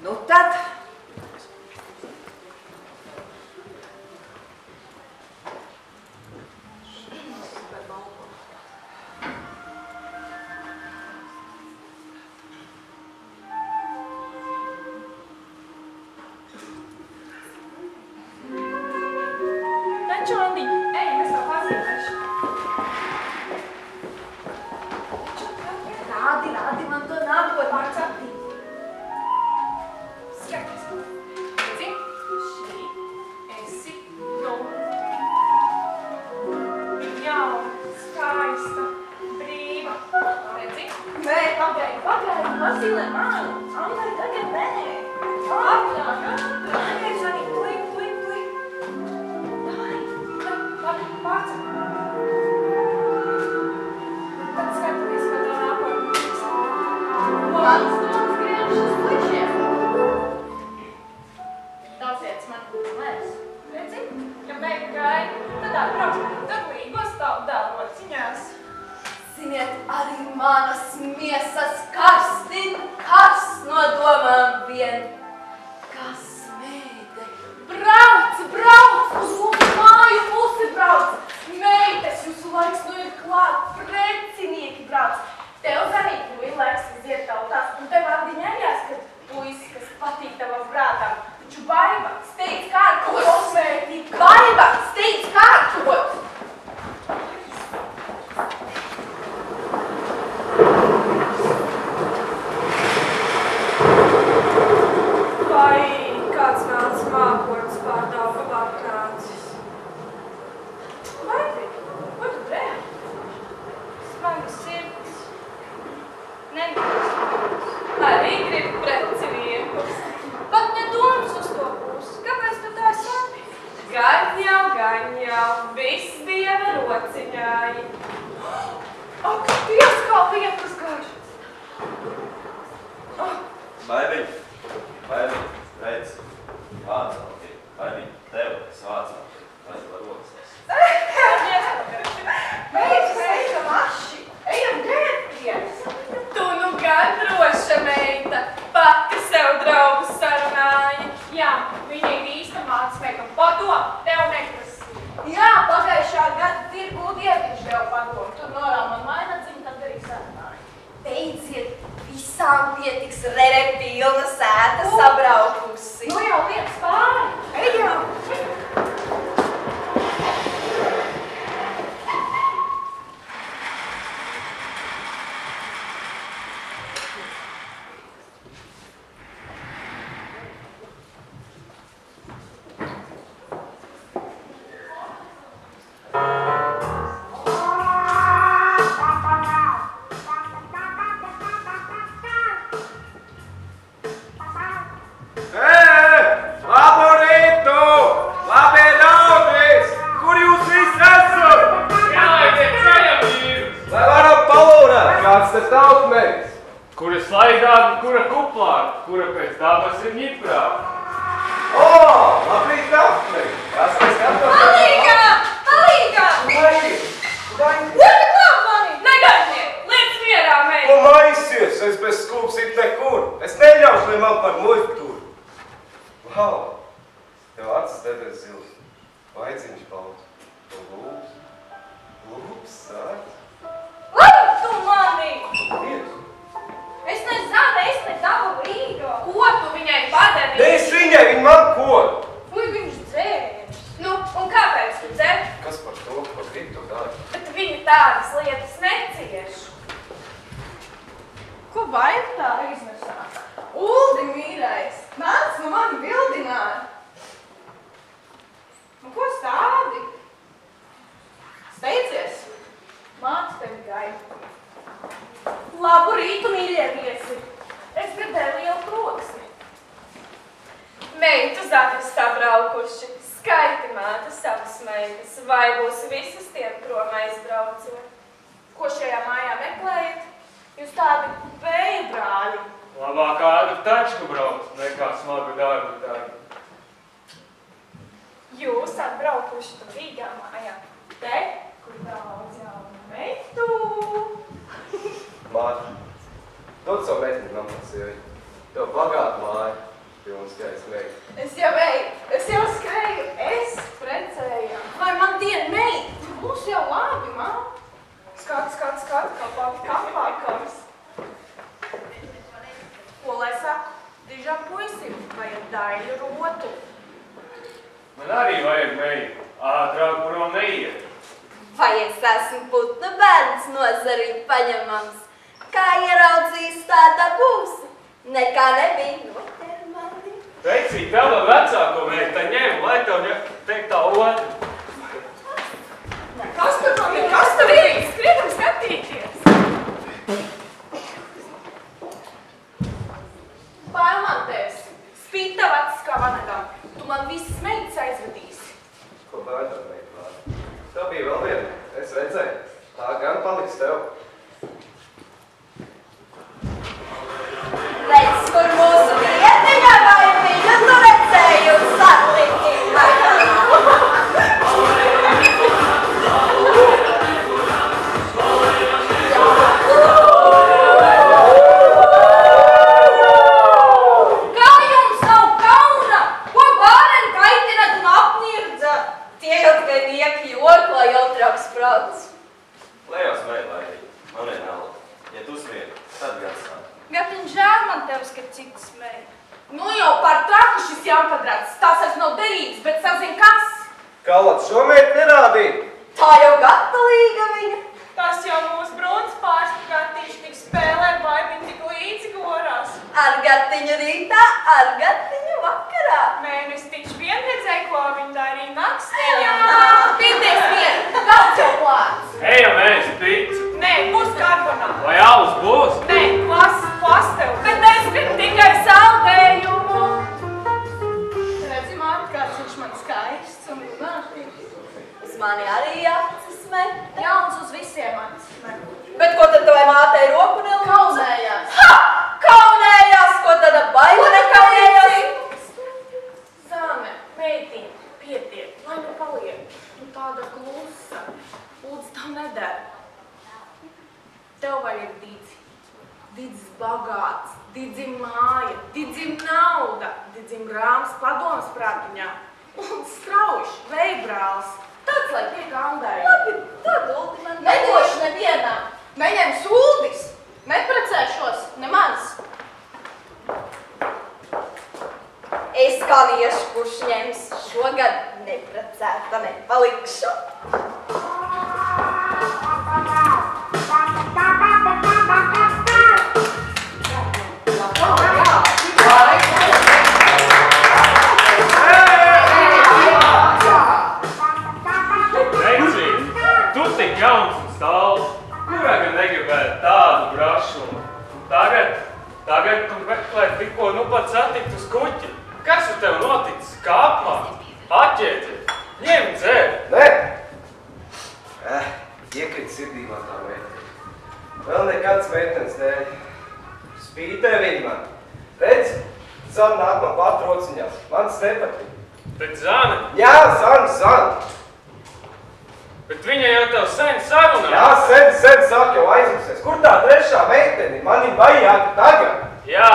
Nu tad. Čondi, ej, mēs vēl pazīmēšu. Rādi man to nākot Pārceptī. Skaties. Redzi, šī esi tu. Jauna, skaista, brīva. Redzi? Nē, pagaidi, Vasilē, man. Andai, tagad nē. Pagaidi, Zani, tuik. Pārcep. Tad skaties, ka tev nākot. Mans domas griežas puišiem. Tausiec man mēs. Redzi, ja meita gaida, tad atbrauc, tad līgos tavu dēlu rociņās. Ziniet, arī manas miesas karstin, kars no domām vien. Kas meite? Brauc, uz mūsu māju pusi brauc. Meites, jūsu laiks nu ir klāt, precinieki brauc. Tev zanīt, nu ir laiks iziet tautās, un tev atdiņējās, ka puisi, kas patīk tavam prātām. Taču baiba, steidz kārtot, meiti, baiba, steidz kārtot. Vai kāds nāc mākonis pār Daugavā krācis? Vai tu drēm? Smagas sirds. Nemīlis. Arī grib preciniekus. Pat ne domas uz to būs. Kāpēc tu tā saki? Gan jau, viss dieva rociņāji. Ak, Dievs, kā lietas gaišas. Baibiņ, redz, vācelti. Baibiņ, tev, es vācelti. Vai tu var rokas? Ejam aši, ejam gērties. Tu nu gan droša meita, pat, ka sev draugus sarunāja. Jā, viņa ir īsta mācmeita, un padom tev neprasīja. Jā, pagājušā gada tirgū Dieviņš tev padomu. Tur norā man mainaciņu, tad arī sarunāja. Beidziet, visām pietiks rere pilna sēta sabraukusi. Nu jau lietas pāri. Ejam! Kura slaigāka, kura kuplāka, kura pēc dabas ir ņiprāka. Labrīt, Daphne! Kas skatos? Palīgā! Ļoti klāt mani! Negaidniek! Liec mierā, meita! Ko maisies? Es bez skūps it nekur. Es neļaušu, lai man par muļku tur. Vau! Tev acis debes zils. Vaidziņš balts. Tu lūps, sāc. Lai tu mani! Viens. Es ne zāne, es ne tavu Rīgo. Ko tu viņai padevi? Ne es viņai, viņa man ko? Fui, viņš dzērs. Nu, un kāpēc tu dzer? Kas par to, ko grib tu dari? Bet viņa tādas lietas necieš. Ko baigi tā iznesāt? Uldi, mīļais, nāc nu mani bildināt. Un ko stādi? Steidzies, māc tevi gaida. Labu rītu, mīļie viesi. Es gribēju lielu troksni. Meitu zakras sabraukuši, skaiti māte savas meitas, vai būs visas tiem prom aizbraucot? Ko šajā mājā meklējat? Jūs tādi vēja brāļi. Labāk kādu tačku brauc, nekā smagu darbu darbu. Jūs atbraukuši tu Rīgā mājā, te, kur daudz jaunu meitu. Māte, dod savu meitni namā sievi. Tev bagāta māja. pilns skaits meita. Es jau skrēju, es precēju. Vai man diena meita? Būs jau labi, mamma. Skat, kā pati kapākams. Ko lai saku? Dižam puisim vajag daļu rotu. Man arī vajag meitu. Ātrāk prom neiet. Vai es esmu putnu bērns nozarī paņemams? Kā ieraudzīs, tāda būs. Nekā nebija noķer mani. Vecī, tava vecāko meita ņem, lai tev teikt tā otru. Kas tur man ir? Kas tur ir? Skrienam skatīties. Bail man tevis. Spīt tev acis kā vanagam. Tu man visas meitas aizvedīsi. Ko bērnam meita vārdu? Tā bija vēl viena. Es redzēju. Tā gan paliks tev. Redz, kur mūsu vietiņa vai viņu tu redzēju satiki. Kā jums nav kauna? Ko bāreni kaitinat un apnirdza? Tie jau tikai nieki jokla jautrāks prāts. Lejos meilai, man vienalga. Ja tu smien, tad gan sāk. Gatiņ žēl man tevis, ka citas meita. Nu jau par traku šis jāpadrāts. Tās es nav derības, bet sazin kas? Kalats šo meitu nerādīja. Tā jau gatalīga viņa. Tas jau mūsu brūns pārspagatīši tik spēlē, baibiņ tik līdzi gorās. Ar gatiņu rītā, ar gatiņu vakarā. Mēnesis tiks vien redzēja, ko viņa darīja nakstiņā. Pīties vien, daudz jau plāts. Ejam, mēs pīci. Nē, būs karbonāts. Vai alus būs? Nē, plastev. Bet es gribu tikai saldējumu. Redzi, māte, kāds viņš man skaists un runātīgs. Uz mani arī acis met. Jauns uz visiem acis. Bet ko tad tavai mātei roku nelūdzu? Kaunējās. Ha! Kaunējās! Ko tad baila nekaunējās? Zāne, meitiņa, pietiek, lai nu paliek. Tu tāda klusa. Lūdzu, tam nedara. Tev vajag didzi. Didzis bagāts, didzim māja, didzim nauda, didzim rāms padoms prātiņā. Un strauši, veibrāls. Tāds, lai tiek andai. Labi, tad Uldi man Nedošu nevienam. Neņems Uldis. Neprecēšos, nemaz. Es kā viešu, kurš ņems šogad neprecēta nepalikšu. Vecī, tu tik jauns un stāvs. Kurā gan negribētu tādu brašumu? Tagad tu meklē tikko nu pat satikt uz kuķi. Kas ar tev noticis? Kāpmā? Atķēties? Ņem dzēr! Nē! Iekrit sirdībā tā meita. Vēl nekāds meitenes dēļ. Spītē viņa man. Redz, Zana nāk man pat rociņās. Man tas nepatīk. Bet Zana, Jā, Zana! bet viņa jau tev sen sarunā. Jā, sen sāk jau aizmusies. Kur tā trešā meiteni? Man ir vajag tagad. Jā,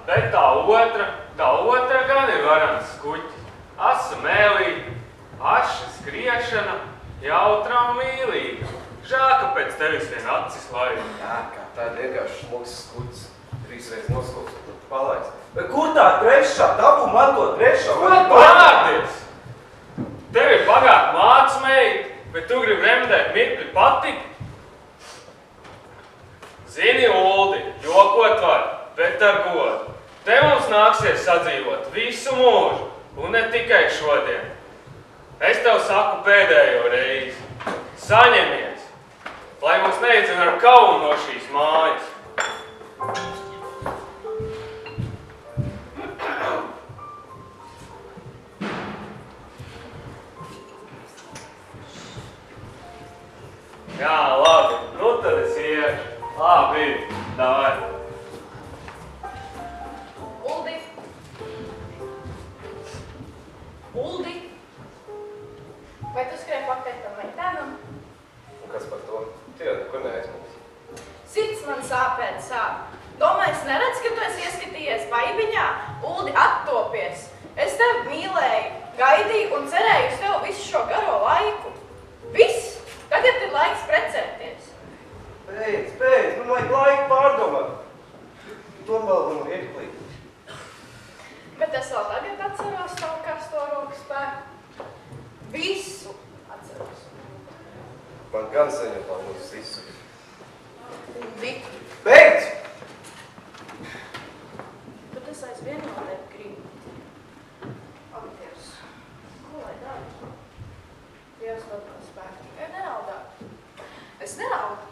bet tā otra gan ir varams kuķis. Asa mēlīga, aša skriešana, jautra un mīlīga. Žēl, ka pēc tevis vien acis vajag. Jā, kā tā vienkārši šmuks skuts. 3 reizes noskūst, un tu palaist. Bet kur tā trešā? Dabū man to trešo. Ko pārdies? Tev ir bagāta mātes meita, bet tu gribi remdēt mirkli patikt? Zini, Uldi, jokot var, bet ar godu. Te mums nāksies sadzīvot visu mūžu, un ne tikai šodien. Es tev saku pēdējo reizi. Saņemies, lai mums neiedzina ar kaunu no šīs mājas. Jā, labi, nu tad es iešu. Labi, davai. Uldi, vai tu skrien pakaļ tam meitēnam? Un kas par to? Tu jau nekur neaizmūs. Sirds man sāp. Domāju, es neredzu, ka tu esi ieskatījies baibiņā. Uldi, attopies. Es tevi mīlēju, gaidīju un cerēju uz tevi visu šo garo laiku. Viss! Tagad ir laiks precēties. Beidz, man vajag laiku pārdomāt. Tomēr man vieglī. Bet es vēl tagad atceros savu karsto roku spēku. Visu atceros. Man gan saņem palūdus visu. Viku. Beidz! Bet es aizvien vēl tevi gribu. Ak, Dievs, ko lai daru? Dievs dod man spēku. Neraudā. Es neraudu.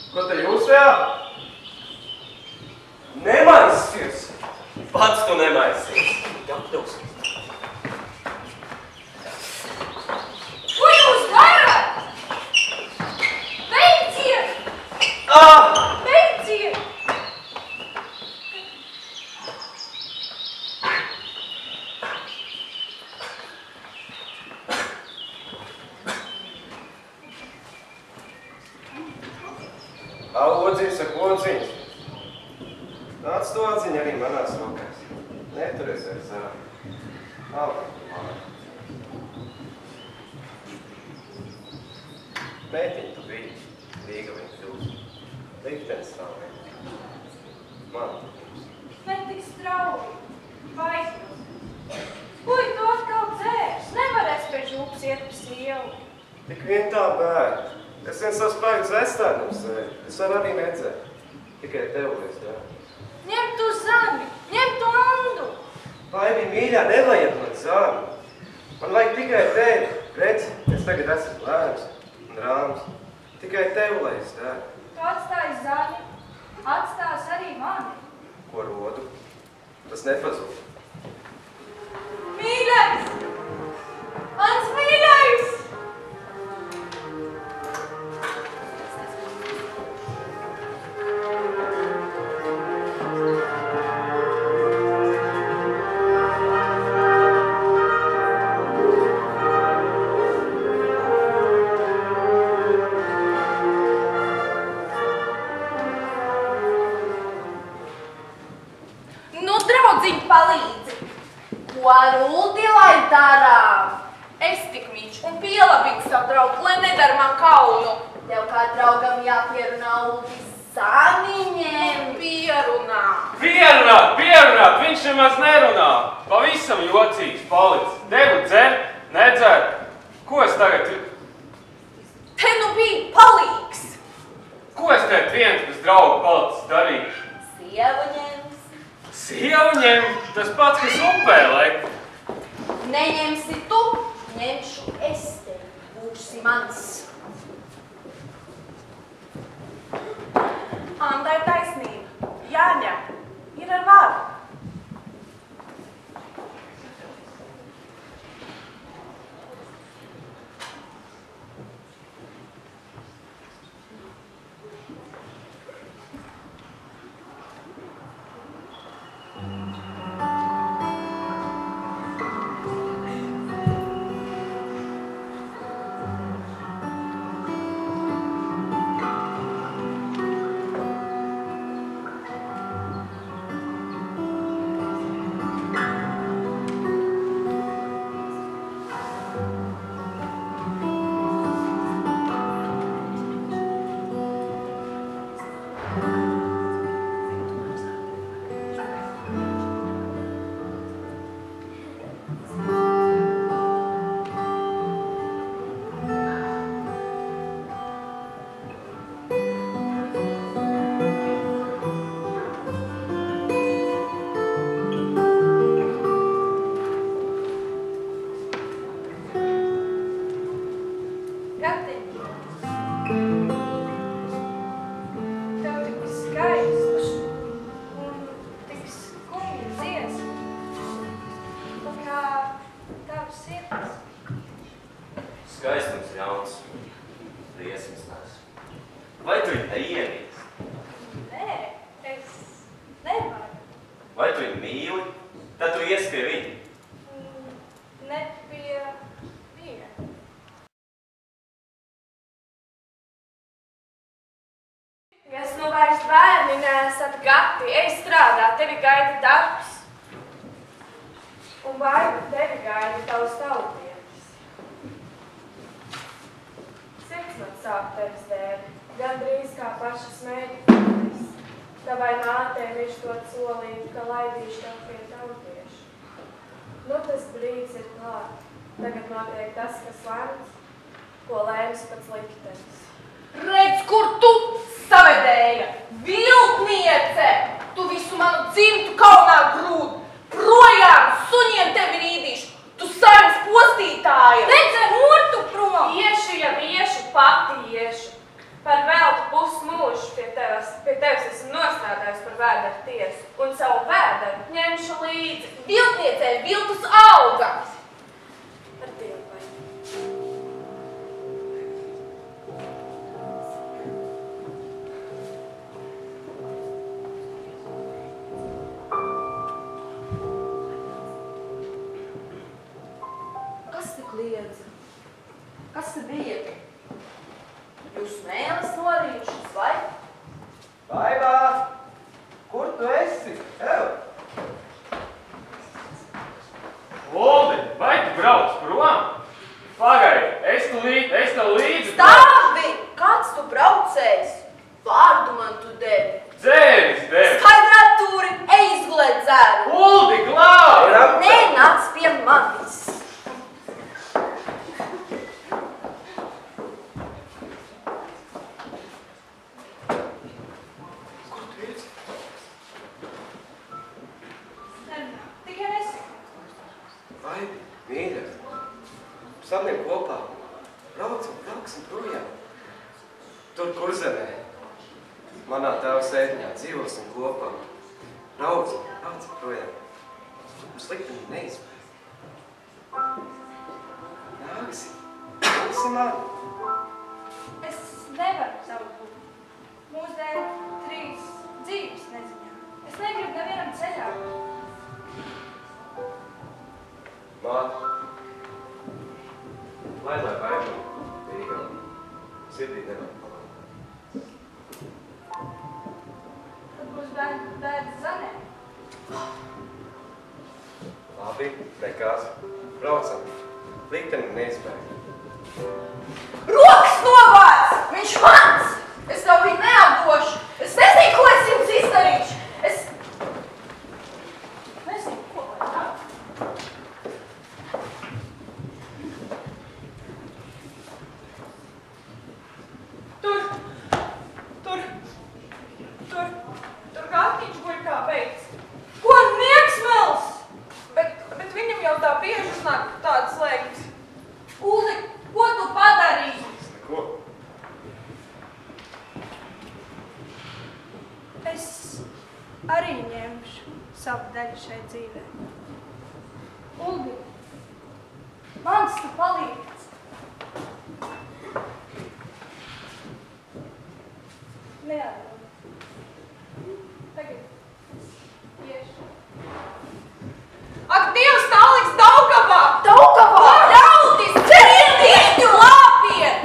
Ko te jūs tajā? Nemaisies! Pats tu nemaisies! Gatavs! Ko jūs darat? Beidziet! Beidziet! Odziņas ar odziņas. Nāc to atziņu arī manās rokās. Neturies ar zāli. Mētiņi tu biji. Rīga viņa kļūst. Liktenis tā mētiņi. Man tu kļūst. Ne tik strauji. Vaismas. Kuj, tu atkal dzērs. Nevarēs pēc žūpas iet pa sievu. Tik vien tā bērni. Es viens savu spēku zvestādam sēju. Es varu arī nedzēt. Tikai tev lies, jā. Ņem tu zani, ņem tu Andu. Vaivī, mīļā, nevajag man zani. Man vajag tikai tevi. Redz, es tagad esmu lēns un rāms. Tikai tev lies, jā. Tu atstāji zani, atstās arī mani. Ko rodu? Tas nepazūd. Mīļais! Mans mīļais! Palīdzi, ko Ruldi lai darām? Es tik viņš un pielabīgu savu draugu, lai nedara man kaunu. Tev kā draugam jāpierunā Uldi zaniņiem. Pierunāt, viņš nemaz nerunā. Pavisam jocīgs palicis. Devu dzer, nedzer. Ko es tagad... Te nu bija palīgs. Ko es tagad viens bez draugu palicis darīšu? Sievu ņems. Sievu ņem, tas pats, kas upē, laik. Neņemsi tu, ņemšu es tevi, būsi mans. Anda ir taisnība. Jāņem. Ir ar varu. Skaistums jauns, liesmas nes. Vai tu viņu neiemīli? Nē, es nevaru. Vai tu viņu mīli? Tad tu iesi pie viņa. Ne pie viņa. Jūs nu vairs bērni neesat gati, ej strādāt, tevi gaida darbs. Un vai tevi gaida tavs tautietis. Sirds man sāp tevis dēļ, gandrīz kā pašas mēģinājums. Tavai mātei viņš to solīja, ka laidīšu tev pie tautiešu. Nu tas brīdis ir klāt. Tagad notiek tas, kas lemts, ko lēms pats liktenis. Redz, kur tu savedēja, viltniece! Tu visu manu dzimtu kaunā grūd! Projām suņiem tevi rīdīšu! Tu saimnes postītāja! Redz ar murtu prom! Iešu, ja iešu, pati iešu. Par veltu pusmūžu pie tevis esmu nostrādājis par vēderu tiesu. Un savu vēderu ņemšu līdzi. Viltniecei viltus auga! Ar Dievu vai. Kas te kliedza? Kas te bija? Jūs mēlis norījušas, vai? Vaivā! Kur tu esi? Ev! Uldi, vai tu brauc prom? Pagaidi, es tev līdzi. Stāvi! Kāds tu braucējs? Vārdu man tu devi. Dzēris devi. Skaidrā tūri, ej izgulēt dzēru. Uldi, glābi! Nē, nāc pie manis. Samiem kopā. Brauksim projām. Tur Kurzemē. Manā tēva sētņā dzīvosim kopā. Brauksim projām. Mums likteni neizpēj. Nāksi man. Es nevaru savu būt. Mūsu dēļ 3 dzīves neziņā. Es negribu nevienam ceļā. Māte. Lai baigam, vīgam, sirdī nevar palākt. Tad būs bērns zanē. Labi, nekās. Braucam. Likteni neizpēj. Rokas novāc! Viņš mans! Es tev viņu neatdošu! Es nezinu, ko es jums izdarīšu! Es nezinu, ko lai tā. Tur gatiņš guļ kā beidz. Ko miegsmels? Bet viņam jau tā bieži uznāk tādas slēgtas. Uldi, ko tu padarīji? Neko. Es arī ņemšu savu daļu šai dzīvē. Uldi, mans tu palīdz. Neatdod. Tagad iešu. Ak, Dievs, tā liks Daugavā! Daugavā! Ļaudis! Ceriet viņu! Lāpiet!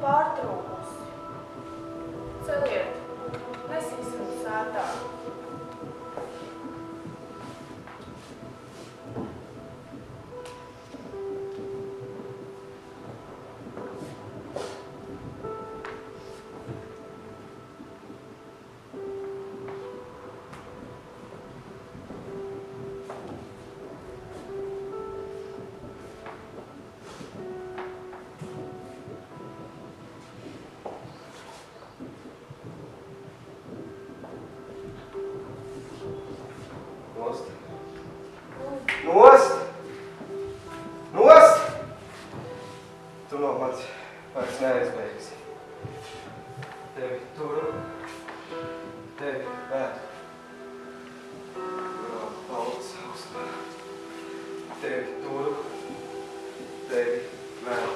pārtrūkusi. Celiet, nesīsim sētā. Nost! Nost! Nost! Tu no manis vairs neaizbēgsi. Tevi turu, tevi vēd. Kurā palic augstā. Tevi turu, tevi vēd.